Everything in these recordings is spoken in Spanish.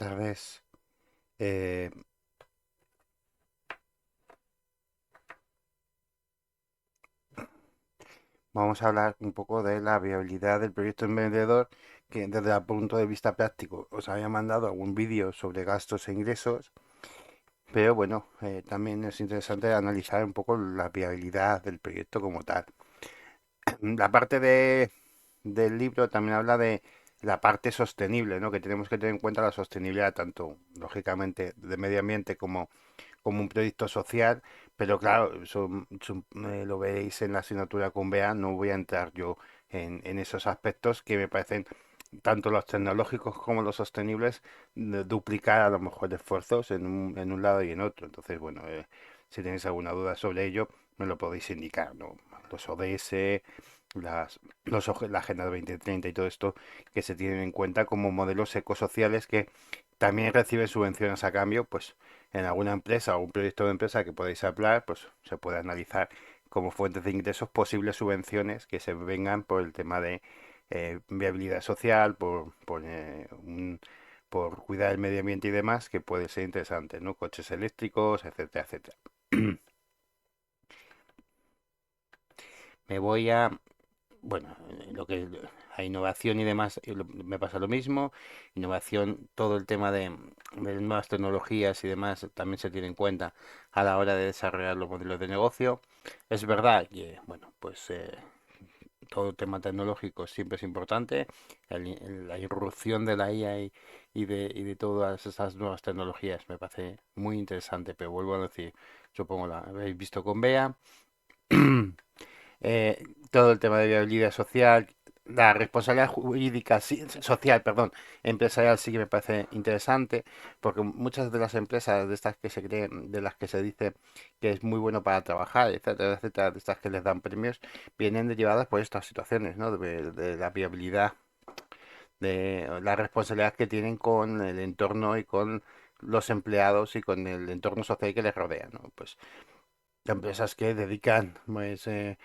tardes. Eh, Vamos a hablar un poco de la viabilidad del proyecto emprendedor, que desde el punto de vista práctico os había mandado algún vídeo sobre gastos e ingresos, pero bueno, también es interesante analizar un poco la viabilidad del proyecto como tal. La parte del libro también habla de la parte sostenible, ¿no? Que tenemos que tener en cuenta la sostenibilidad tanto, lógicamente, de medio ambiente como un proyecto social, pero claro, eso, lo veréis en la asignatura con BEA, no voy a entrar yo en esos aspectos que me parecen, tanto los tecnológicos como los sostenibles, duplicar a lo mejor esfuerzos en un lado y en otro. Entonces, bueno, si tenéis alguna duda sobre ello, me lo podéis indicar, ¿no? Los ODS, la Agenda 2030 y todo esto que se tienen en cuenta como modelos ecosociales que también reciben subvenciones a cambio, pues en alguna empresa o un proyecto de empresa que podéis hablar, pues se puede analizar como fuentes de ingresos posibles subvenciones que se vengan por el tema de viabilidad social, por cuidar el medio ambiente y demás, que puede ser interesante, ¿no? Coches eléctricos, etcétera, etcétera. Me voy a, bueno, lo que a innovación y demás me pasa lo mismo. Innovación, todo el tema de nuevas tecnologías y demás también se tiene en cuenta a la hora de desarrollar los modelos de negocio. Es verdad que, bueno, pues todo el tema tecnológico siempre es importante. La irrupción de la IA y de todas esas nuevas tecnologías me parece muy interesante, pero vuelvo a decir, supongo la habéis visto con Bea. Todo el tema de viabilidad social, la responsabilidad jurídica, social, perdón, empresarial sí que me parece interesante, porque muchas de las empresas de estas que se creen, de las que se dice que es muy bueno para trabajar, etcétera, etcétera, de estas que les dan premios, vienen derivadas por estas situaciones, ¿no? De la viabilidad, de la responsabilidad que tienen con el entorno y con los empleados y con el entorno social que les rodea, ¿no? Pues empresas que dedican pues, eh,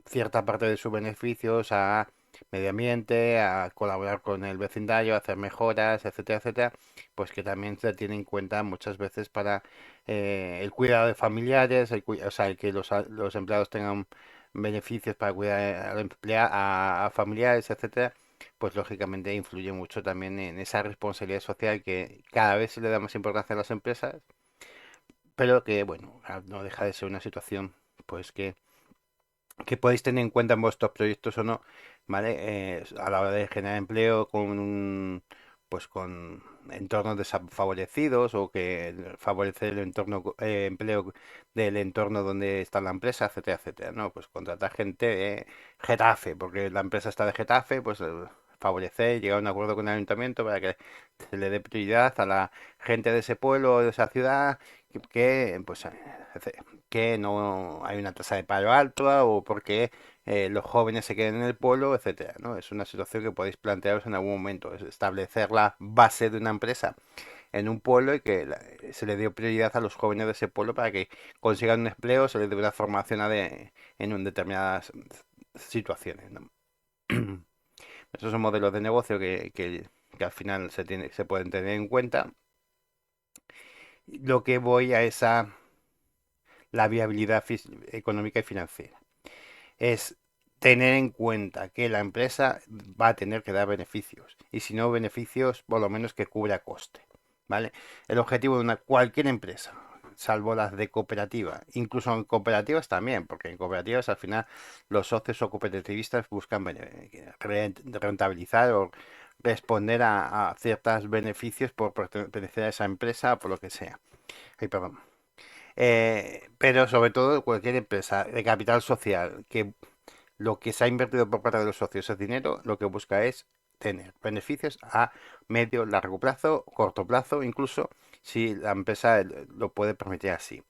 cierta parte de sus beneficios a medio ambiente, a colaborar con el vecindario, a hacer mejoras, etcétera, etcétera, pues que también se tiene en cuenta muchas veces para el cuidado de familiares, o sea, el que los empleados tengan beneficios para cuidar a familiares, etcétera, pues lógicamente influye mucho también en esa responsabilidad social que cada vez se le da más importancia a las empresas, pero que bueno, no deja de ser una situación pues que podéis tener en cuenta en vuestros proyectos o no, ¿vale? A la hora de generar empleo pues con entornos desfavorecidos o que favorecer el entorno empleo del entorno donde está la empresa, etcétera, etcétera, ¿no? Pues contratar gente de Getafe, porque la empresa está de Getafe, pues favorecer, llegar a un acuerdo con el ayuntamiento para que se le dé prioridad a la gente de ese pueblo o de esa ciudad pues que no hay una tasa de paro alta o porque los jóvenes se queden en el pueblo, etcétera, ¿no? Es una situación que podéis plantearos en algún momento, es establecer la base de una empresa en un pueblo y que se le dio prioridad a los jóvenes de ese pueblo para que consigan un empleo, se les dé una formación en determinadas situaciones, ¿no? Esos son modelos de negocio que al final se pueden tener en cuenta. Lo que voy a esa la viabilidad económica y financiera. Es tener en cuenta que la empresa va a tener que dar beneficios y si no beneficios, por lo menos que cubra coste, ¿vale? El objetivo de cualquier empresa, salvo las de cooperativa, incluso en cooperativas también, porque en cooperativas al final los socios o cooperativistas buscan rentabilizar o responder a ciertos beneficios por pertenecer a esa empresa o por lo que sea. Ay, perdón. Pero sobre todo cualquier empresa de capital social que lo que se ha invertido por parte de los socios es dinero, lo que busca es tener beneficios a medio, largo plazo, corto plazo, incluso si la empresa lo puede permitir así.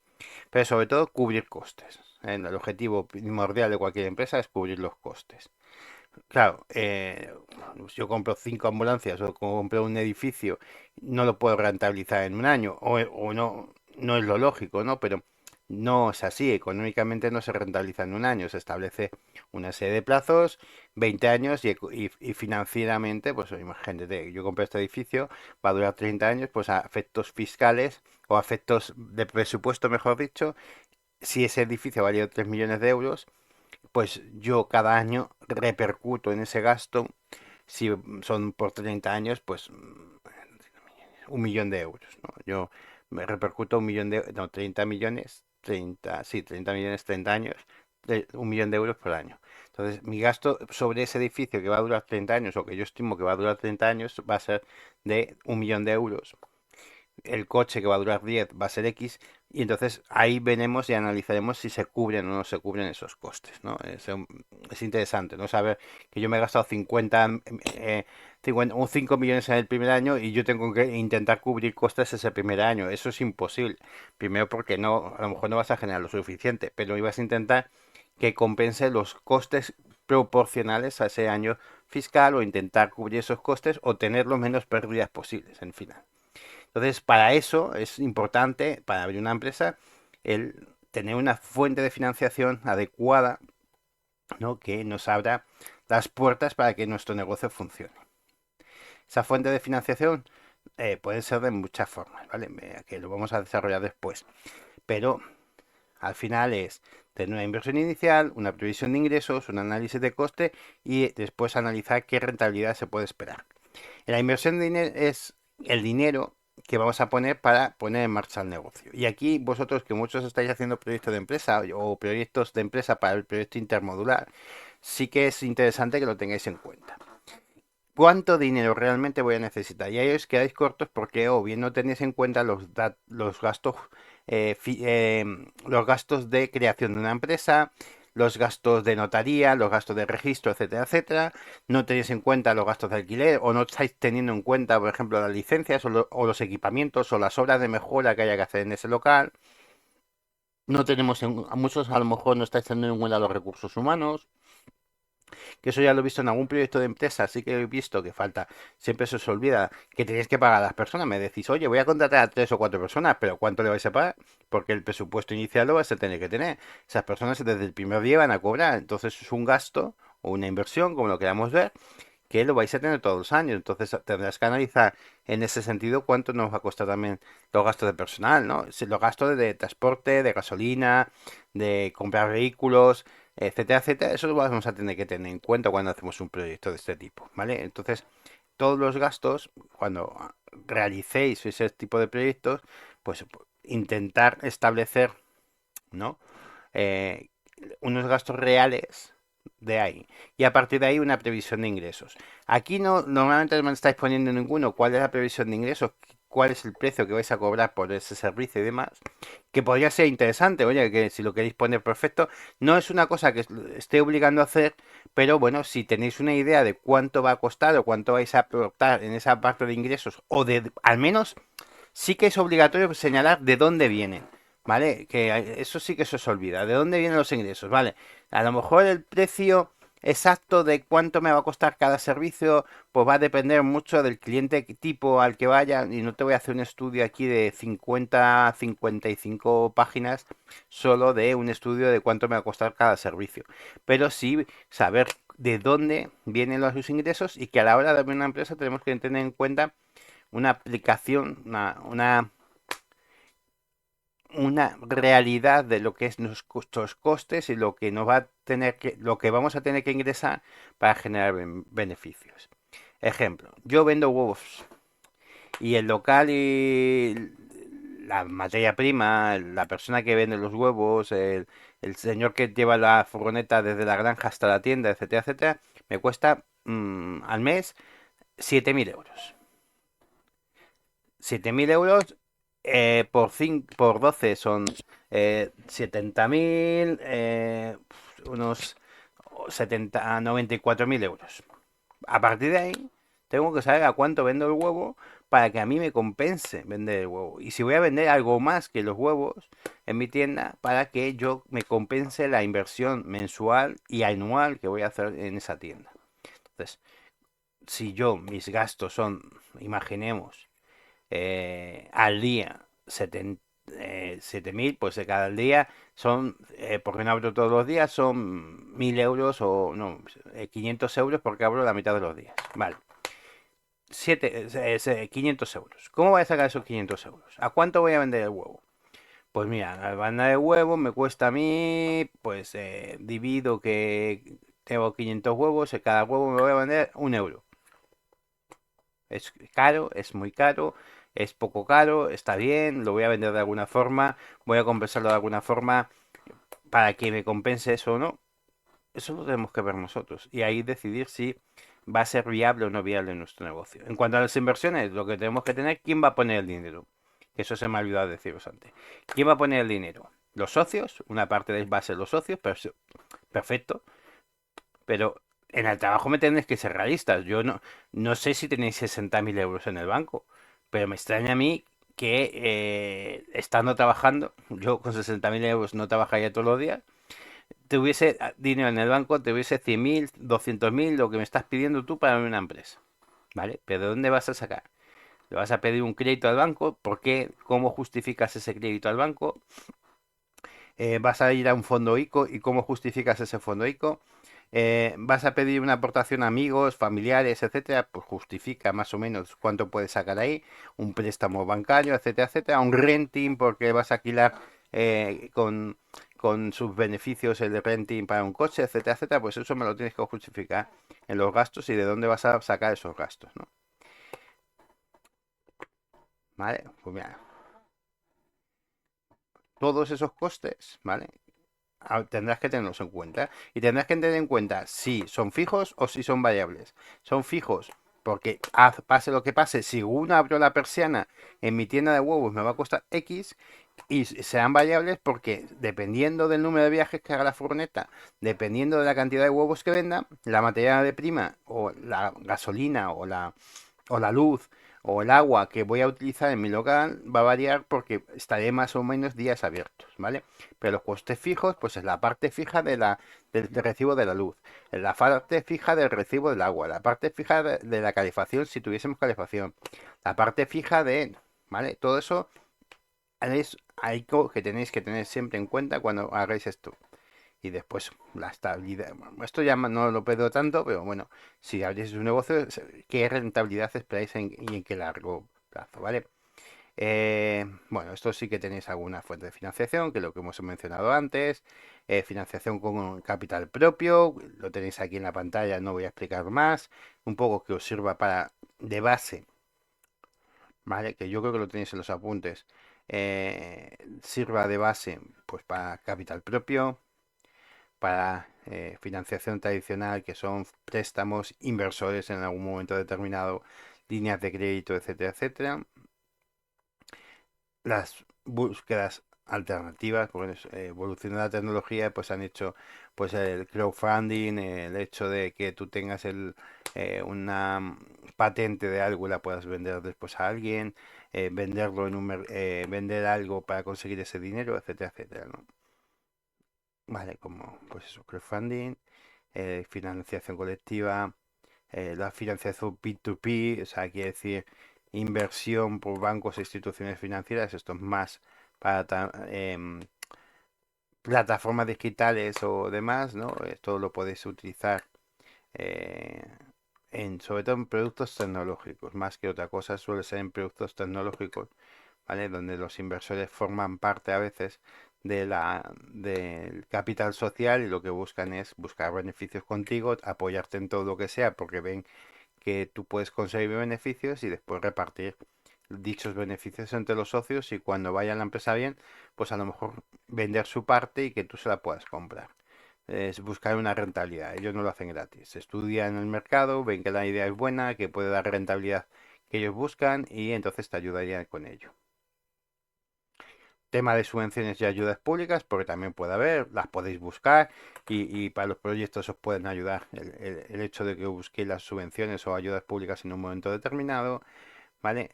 Pero sobre todo cubrir costes. El objetivo primordial de cualquier empresa es cubrir los costes. Claro, yo compro 5 ambulancias o compro un edificio, no lo puedo rentabilizar en un año, o no, no es lo lógico, ¿no? Pero No es así, económicamente no se rentabiliza en un año, se establece una serie de plazos, 20 años y financieramente, pues imagínate, yo compré este edificio, va a durar 30 años, pues a efectos fiscales o a efectos de presupuesto, mejor dicho, si ese edificio valió 3 millones de euros, pues yo cada año repercuto en ese gasto, si son por 30 años, pues 1 millón de euros, ¿no? Yo me repercuto 1 millón de, no, 30 millones, 30 sí, 30 millones, 30 años, de 1 millón de euros por año. Entonces, mi gasto sobre ese edificio que va a durar 30 años, o que yo estimo que va a durar 30 años, va a ser de 1 millón de euros. El coche que va a durar 10 va a ser X, y entonces ahí veremos y analizaremos si se cubren o no se cubren esos costes, ¿no? Es interesante, ¿no? Saber que yo me he gastado 50, un 5 millones en el primer año y yo tengo que intentar cubrir costes ese primer año. Eso es imposible. Primero porque no, a lo mejor no vas a generar lo suficiente, pero ibas a intentar que compense los costes proporcionales a ese año fiscal, o intentar cubrir esos costes o tener los menos pérdidas posibles en final. Entonces, para eso es importante, para abrir una empresa, el tener una fuente de financiación adecuada, ¿no? Que nos abra las puertas para que nuestro negocio funcione. Esa fuente de financiación puede ser de muchas formas, ¿vale? Que lo vamos a desarrollar después. Pero al final es tener una inversión inicial, una previsión de ingresos, un análisis de coste y después analizar qué rentabilidad se puede esperar. La inversión de dinero es el dinero que vamos a poner para poner en marcha el negocio. Y aquí vosotros, que muchos estáis haciendo proyectos de empresa o proyectos de empresa para el proyecto intermodular, sí que es interesante que lo tengáis en cuenta. ¿Cuánto dinero realmente voy a necesitar? Y ahí os quedáis cortos porque o bien no tenéis en cuenta los gastos, los gastos de creación de una empresa, los gastos de notaría, los gastos de registro, etcétera, etcétera. No tenéis en cuenta los gastos de alquiler, o no estáis teniendo en cuenta, por ejemplo, las licencias o los equipamientos o las obras de mejora que haya que hacer en ese local. No tenemos a muchos, a lo mejor no estáis teniendo en cuenta los recursos humanos, que eso ya lo he visto en algún proyecto de empresa, así que he visto que falta, siempre se os olvida que tenéis que pagar a las personas. Me decís, oye, voy a contratar a 3 o 4 personas, pero ¿cuánto le vais a pagar? Porque el presupuesto inicial lo vais a tener que tener. Esas personas desde el primer día van a cobrar, entonces es un gasto o una inversión, como lo queramos ver, que lo vais a tener todos los años. Entonces tendrás que analizar en ese sentido cuánto nos va a costar también los gastos de personal, ¿no? Si los gastos de transporte, de gasolina, de comprar vehículos, etcétera, etcétera. Eso lo vamos a tener que tener en cuenta cuando hacemos un proyecto de este tipo, ¿vale? Entonces, todos los gastos, cuando realicéis ese tipo de proyectos, pues intentar establecer, ¿no? Eh, unos gastos reales de ahí. Y a partir de ahí una previsión de ingresos. Aquí no, normalmente no me estáis poniendo ninguno cuál es la previsión de ingresos, cuál es el precio que vais a cobrar por ese servicio y demás, que podría ser interesante, oye, que si lo queréis poner perfecto, no es una cosa que esté obligando a hacer, pero bueno, si tenéis una idea de cuánto va a costar o cuánto vais a aportar en esa parte de ingresos, o de al menos sí que es obligatorio señalar de dónde vienen, ¿vale? Que eso sí que se os olvida, de dónde vienen los ingresos, ¿vale? A lo mejor el precio exacto de cuánto me va a costar cada servicio, pues va a depender mucho del cliente tipo al que vaya, y no te voy a hacer un estudio aquí de 55 páginas solo de un estudio de cuánto me va a costar cada servicio, pero sí saber de dónde vienen los ingresos, y que a la hora de abrir una empresa tenemos que tener en cuenta una aplicación, una realidad de lo que es nuestros costes y lo que nos va a tener que, lo que vamos a tener que ingresar para generar beneficios. Ejemplo, yo vendo huevos y el local y la materia prima, la persona que vende los huevos, el señor que lleva la furgoneta desde la granja hasta la tienda, etcétera, etcétera, me cuesta al mes 7.000 euros. 7.000 euros por 12 son 70.000, unos 94.000 euros. A partir de ahí, tengo que saber a cuánto vendo el huevo para que a mí me compense vender el huevo. Y si voy a vender algo más que los huevos en mi tienda, para que yo me compense la inversión mensual y anual que voy a hacer en esa tienda. Entonces, si yo, mis gastos son, imaginemos, al día 7.000, pues de cada día son, porque no abro todos los días, son 1.000 euros o no, 500 euros porque abro la mitad de los días. Vale, 500 euros. ¿Cómo voy a sacar esos 500 euros? ¿A cuánto voy a vender el huevo? Pues mira, la banda de huevo me cuesta a mí, pues divido que tengo 500 huevos, y cada huevo me voy a vender 1 euro. Es caro, es muy caro, es poco caro, está bien, lo voy a vender de alguna forma, voy a compensarlo de alguna forma para que me compense eso o no. Eso lo tenemos que ver nosotros y ahí decidir si va a ser viable o no viable nuestro negocio. En cuanto a las inversiones, lo que tenemos que tener, ¿quién va a poner el dinero? Eso se me ha olvidado deciros antes. ¿Quién va a poner el dinero? Los socios, una parte de va a ser los socios, pero perfecto, pero en el trabajo me tenéis que ser realistas. Yo no sé si tenéis 60.000 euros en el banco, pero me extraña a mí que estando trabajando, yo con 60.000 euros no trabajaría todos los días, tuviese dinero en el banco, tuviese 100.000, 200.000, lo que me estás pidiendo tú para una empresa. ¿Vale? Pero ¿de dónde vas a sacar? ¿Le vas a pedir un crédito al banco? ¿Por qué? ¿Cómo justificas ese crédito al banco? ¿Vas a ir a un fondo ICO y cómo justificas ese fondo ICO? ¿Vas a pedir una aportación a amigos, familiares, etcétera? Pues justifica más o menos cuánto puedes sacar ahí, un préstamo bancario, etcétera, etcétera, un renting porque vas a alquilar con sus beneficios el renting para un coche, etcétera, etcétera, pues eso me lo tienes que justificar en los gastos y de dónde vas a sacar esos gastos, ¿no? ¿Vale? Pues mira, todos esos costes, ¿vale? Tendrás que tenerlos en cuenta. Y tendrás que tener en cuenta si son fijos o si son variables. Son fijos porque pase lo que pase, si uno abro la persiana en mi tienda de huevos me va a costar X y serán variables porque dependiendo del número de viajes que haga la furgoneta, dependiendo de la cantidad de huevos que venda, la materia de prima o la gasolina o la luz o el agua que voy a utilizar en mi local va a variar porque estaré más o menos días abiertos, ¿vale? Pero los costes fijos, pues es la parte fija del recibo de la luz, la parte fija del recibo del agua, la parte fija de la calefacción si tuviésemos calefacción, la parte fija de, ¿vale? Todo eso es algo que tenéis que tener siempre en cuenta cuando hagáis esto. Y después la estabilidad. Bueno, esto ya no lo pedo tanto, pero bueno, si abrís un negocio, ¿qué rentabilidad esperáis y en qué largo plazo? ¿Vale? Bueno, esto sí que tenéis alguna fuente de financiación, que es lo que hemos mencionado antes. Financiación con capital propio, lo tenéis aquí en la pantalla, no voy a explicar más. Un poco que os sirva para de base, ¿vale? Que yo creo que lo tenéis en los apuntes. Sirva de base, pues para capital propio, para financiación tradicional, que son préstamos, inversores en algún momento determinado, líneas de crédito, etcétera, etcétera. Las búsquedas alternativas, pues evolución de la tecnología, pues han hecho pues el crowdfunding, el hecho de que tú tengas una patente de algo y la puedas vender después a alguien, venderlo vender algo para conseguir ese dinero, etcétera, etcétera, ¿no? Vale, como pues eso, crowdfunding, financiación colectiva, la financiación P2P, o sea, quiere decir inversión por bancos e instituciones financieras, esto es más para plataformas digitales o demás, ¿no? Esto lo podéis utilizar eh, sobre todo en productos tecnológicos, más que otra cosa, suele ser en productos tecnológicos, ¿vale? Donde los inversores forman parte a veces del capital social y lo que buscan es buscar beneficios contigo, apoyarte en todo lo que sea, porque ven que tú puedes conseguir beneficios y después repartir dichos beneficios entre los socios y cuando vaya la empresa bien, pues a lo mejor vender su parte y que tú se la puedas comprar. Es buscar una rentabilidad. Ellos no lo hacen gratis. Estudian el mercado, ven que la idea es buena, que puede dar rentabilidad que ellos buscan y entonces te ayudarían con ello. Tema de subvenciones y ayudas públicas, porque también puede haber, las podéis buscar y para los proyectos os pueden ayudar el hecho de que busquéis las subvenciones o ayudas públicas en un momento determinado, ¿vale?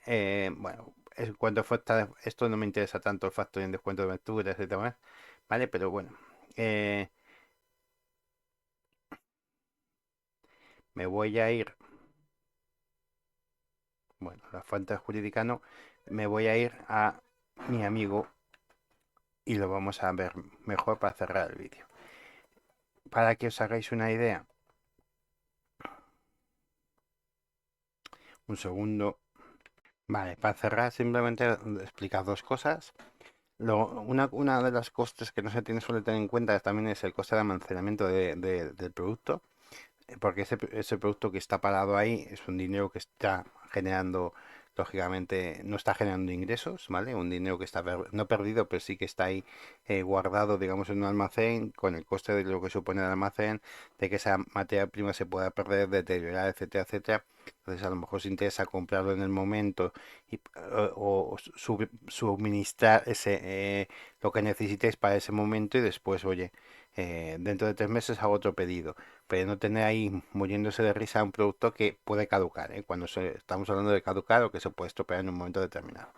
Bueno, en cuanto a esto no me interesa tanto el factor en descuento de aventuras y demás, ¿vale? Pero bueno, eh, me voy a ir, bueno, la falta jurídica no, me voy a ir a mi amigo y lo vamos a ver mejor para cerrar el vídeo. Para que os hagáis una idea, un segundo. Vale, para cerrar simplemente explicar dos cosas. Una de las costes que no se tiene, suele tener en cuenta también es el coste de almacenamiento del producto, porque ese producto que está parado ahí es un dinero que está generando, lógicamente, no está generando ingresos, ¿vale? Un dinero que está no perdido, pero sí que está ahí guardado, digamos, en un almacén, con el coste de lo que supone el almacén, de que esa materia prima se pueda perder, deteriorar, etcétera, etcétera. Entonces, a lo mejor os interesa comprarlo en el momento o suministrar lo que necesitéis para ese momento y después, oye, dentro de 3 meses hago otro pedido, pero no tener ahí muriéndose de risa un producto que puede caducar, ¿eh? Cuando estamos hablando de caducar o que se puede estropear en un momento determinado.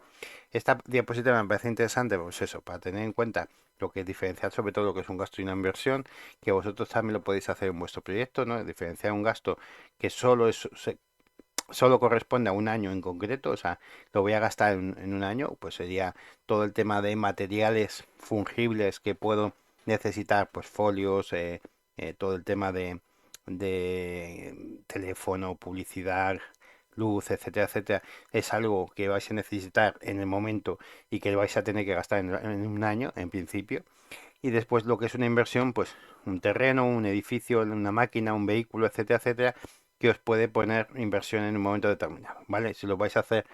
Esta diapositiva me parece interesante, pues eso, para tener en cuenta lo que diferenciar sobre todo lo que es un gasto y una inversión, que vosotros también lo podéis hacer en vuestro proyecto, ¿no? Diferenciar un gasto que solo corresponde a un año en concreto, o sea, lo voy a gastar en un año, pues sería todo el tema de materiales fungibles que puedo necesitar, pues folios, todo el tema de teléfono, publicidad, luz, etcétera, etcétera, es algo que vais a necesitar en el momento y que vais a tener que gastar en un año, en principio. Y después lo que es una inversión, pues un terreno, un edificio, una máquina, un vehículo, etcétera, etcétera, que os puede poner inversión en un momento determinado, ¿vale? Si lo vais a hacer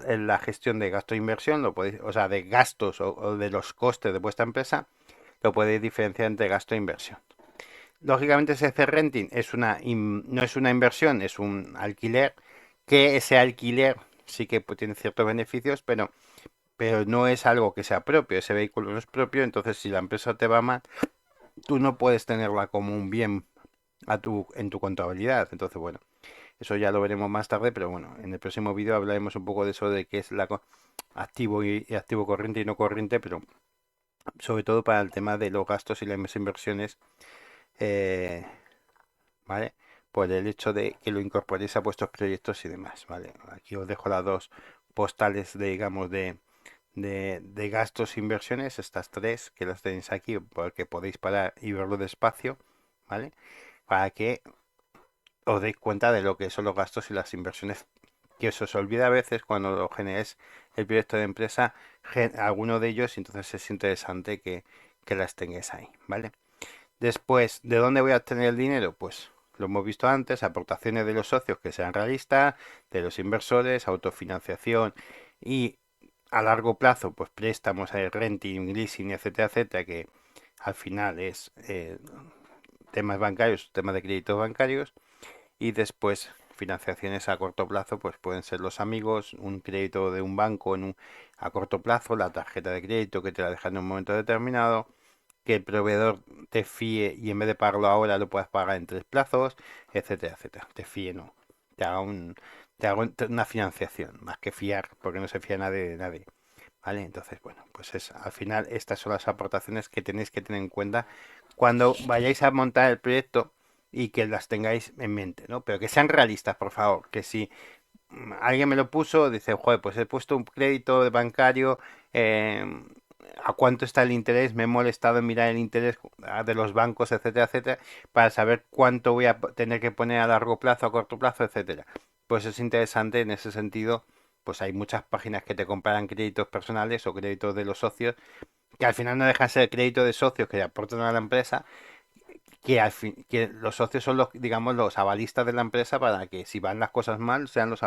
en la gestión de gasto e inversión, lo podéis, o sea, de gastos o de los costes de vuestra empresa, lo podéis diferenciar entre gasto e inversión. Lógicamente ese renting no es una inversión, es un alquiler, que ese alquiler sí que tiene ciertos beneficios, pero no es algo que sea propio, ese vehículo no es propio, entonces si la empresa te va mal, tú no puedes tenerla como un bien en tu contabilidad. Entonces, bueno, eso ya lo veremos más tarde, pero bueno, en el próximo vídeo hablaremos un poco de eso, de qué es activo y activo corriente y no corriente, pero sobre todo para el tema de los gastos y las inversiones, eh, ¿vale? Por el hecho de que lo incorporéis a vuestros proyectos y demás, ¿vale? Aquí os dejo las dos postales de, digamos, de gastos e inversiones, estas tres que las tenéis aquí, porque podéis parar y verlo despacio, ¿vale? Para que os deis cuenta de lo que son los gastos y las inversiones, que se os olvida a veces cuando lo generéis el proyecto de empresa, alguno de ellos, y entonces es interesante que las tengáis ahí, ¿vale? Después, ¿de dónde voy a obtener el dinero? Pues lo hemos visto antes, aportaciones de los socios que sean realistas, de los inversores, autofinanciación y a largo plazo, pues préstamos, renting, leasing, etcétera, etcétera, que al final es temas bancarios, temas de créditos bancarios, y después financiaciones a corto plazo, pues pueden ser los amigos, un crédito de un banco a corto plazo, la tarjeta de crédito que te la dejan en un momento determinado, que el proveedor te fíe y en vez de pagarlo ahora lo puedas pagar en 3 plazos, etcétera, etcétera. Te fíe, no. Te haga una financiación, más que fiar, porque no se fía nadie de nadie. ¿Vale? Entonces, bueno, pues al final estas son las aportaciones que tenéis que tener en cuenta cuando vayáis a montar el proyecto y que las tengáis en mente, ¿no? Pero que sean realistas, por favor, que si alguien me lo puso, dice, joder, pues he puesto un crédito de bancario, eh, ¿a cuánto está el interés? Me he molestado en mirar el interés de los bancos, etcétera, etcétera, para saber cuánto voy a tener que poner a largo plazo, a corto plazo, etcétera. Pues es interesante en ese sentido, pues hay muchas páginas que te comparan créditos personales o créditos de los socios, que al final no dejan de ser crédito de socios que aportan a la empresa, que los socios son los, digamos, los avalistas de la empresa para que si van las cosas mal sean los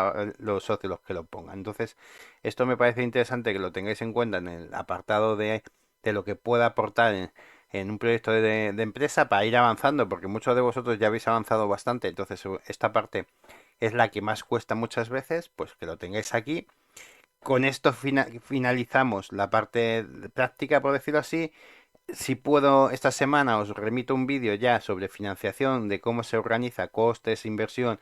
socios los que lo pongan. Entonces, esto me parece interesante que lo tengáis en cuenta en el apartado de lo que pueda aportar en un proyecto de empresa para ir avanzando, porque muchos de vosotros ya habéis avanzado bastante, entonces esta parte es la que más cuesta muchas veces, pues que lo tengáis aquí. Con esto finalizamos la parte práctica, por decirlo así. Si puedo, esta semana os remito un vídeo ya sobre financiación, de cómo se organiza costes, inversión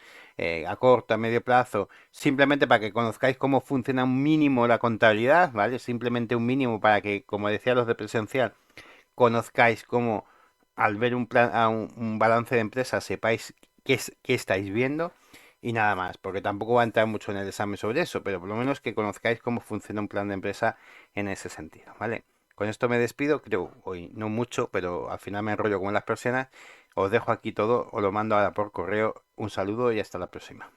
a corto, a medio plazo, simplemente para que conozcáis cómo funciona un mínimo la contabilidad, ¿vale? Simplemente un mínimo para que, como decía los de presencial, conozcáis cómo al ver un balance de empresa sepáis qué estáis viendo y nada más, porque tampoco va a entrar mucho en el examen sobre eso, pero por lo menos que conozcáis cómo funciona un plan de empresa en ese sentido, ¿vale? Con esto me despido, creo, hoy no mucho, pero al final me enrollo como en las persianas. Os dejo aquí todo, os lo mando ahora por correo. Un saludo y hasta la próxima.